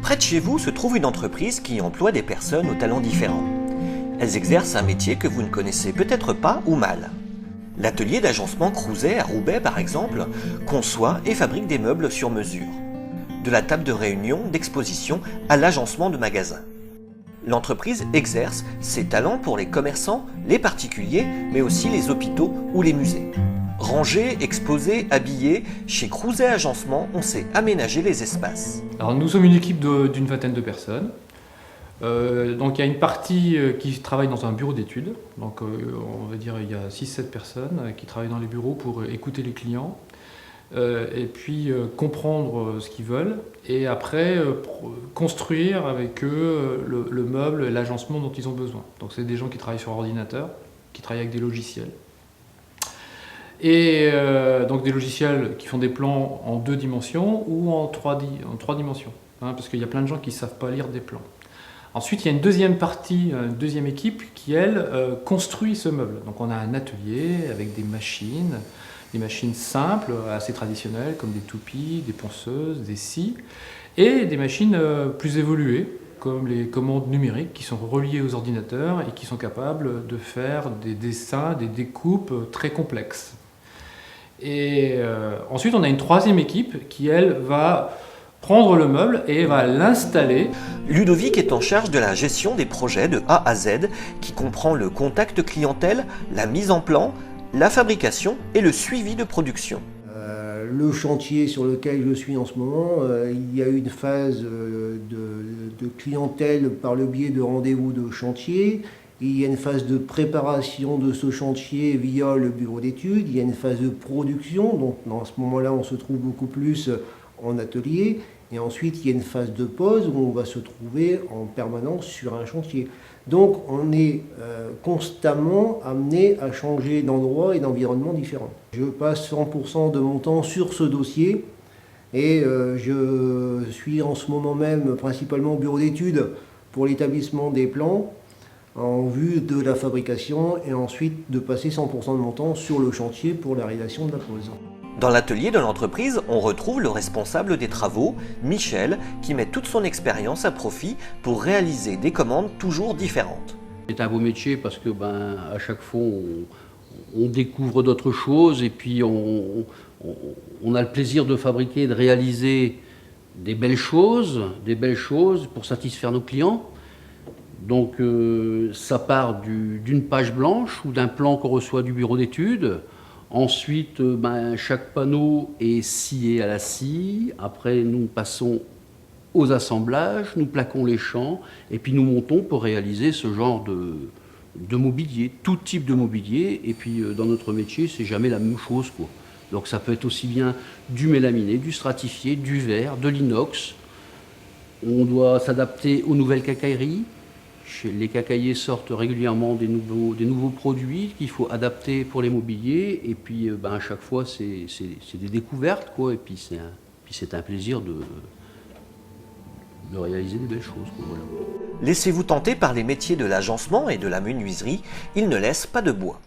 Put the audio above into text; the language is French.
Près de chez vous se trouve une entreprise qui emploie des personnes aux talents différents. Elles exercent un métier que vous ne connaissez peut-être pas ou mal. L'atelier d'agencement Crouzet à Roubaix, par exemple, conçoit et fabrique des meubles sur mesure. De la table de réunion, d'exposition à l'agencement de magasins. L'entreprise exerce ses talents pour les commerçants, les particuliers, mais aussi les hôpitaux ou les musées. Rangés, exposés, habillés, chez Crouzet Agencement, on sait aménager les espaces. Alors nous sommes une équipe d'une vingtaine de personnes. Donc il y a une partie qui travaille dans un bureau d'études. Donc on va dire il y a 6-7 personnes qui travaillent dans les bureaux pour écouter les clients et puis comprendre ce qu'ils veulent et après construire avec eux le meuble et l'agencement dont ils ont besoin. Donc c'est des gens qui travaillent sur ordinateur, qui travaillent avec des logiciels. Et donc des logiciels qui font des plans en 2 dimensions ou en 3 dimensions, hein, parce qu'il y a plein de gens qui ne savent pas lire des plans. Ensuite, il y a une deuxième partie, une deuxième équipe qui, elle, construit ce meuble. Donc on a un atelier avec des machines simples, assez traditionnelles, comme des toupies, des ponceuses, des scies, et des machines plus évoluées, comme les commandes numériques qui sont reliées aux ordinateurs et qui sont capables de faire des dessins, des découpes très complexes. Et ensuite, on a une troisième équipe qui, elle, va prendre le meuble et va l'installer. Ludovic est en charge de la gestion des projets de A à Z, qui comprend le contact clientèle, la mise en plan, la fabrication et le suivi de production. Le chantier sur lequel je suis en ce moment, il y a une phase de clientèle par le biais de rendez-vous de chantier. Il y a une phase de préparation de ce chantier via le bureau d'études. Il y a une phase de production, donc dans ce moment-là, on se trouve beaucoup plus en atelier. Et ensuite, il y a une phase de pause où on va se trouver en permanence sur un chantier. Donc, on est constamment amené à changer d'endroit et d'environnement différent. Je passe 100% de mon temps sur ce dossier et je suis en ce moment même principalement au bureau d'études pour l'établissement des plans en vue de la fabrication et ensuite de passer 100% de mon temps sur le chantier pour la réalisation de la pose. Dans l'atelier de l'entreprise, on retrouve le responsable des travaux, Michel, qui met toute son expérience à profit pour réaliser des commandes toujours différentes. C'est un beau métier parce que à chaque fois on découvre d'autres choses et puis on a le plaisir de fabriquer, de réaliser des belles choses pour satisfaire nos clients. Donc ça part d'une page blanche ou d'un plan qu'on reçoit du bureau d'études. Ensuite, chaque panneau est scié à la scie. Après, nous passons aux assemblages, nous plaquons les champs et puis nous montons pour réaliser ce genre de mobilier, tout type de mobilier. Et puis dans notre métier, c'est jamais la même chose, quoi. Donc ça peut être aussi bien du mélaminé, du stratifié, du verre, de l'inox. On doit s'adapter aux nouvelles quincailleries. Les quincailliers sortent régulièrement des nouveaux produits qu'il faut adapter pour les mobiliers. Et puis à chaque fois, c'est des découvertes, quoi. Et puis c'est un plaisir de réaliser des belles choses, quoi, voilà. Laissez-vous tenter par les métiers de l'agencement et de la menuiserie, ils ne laissent pas de bois.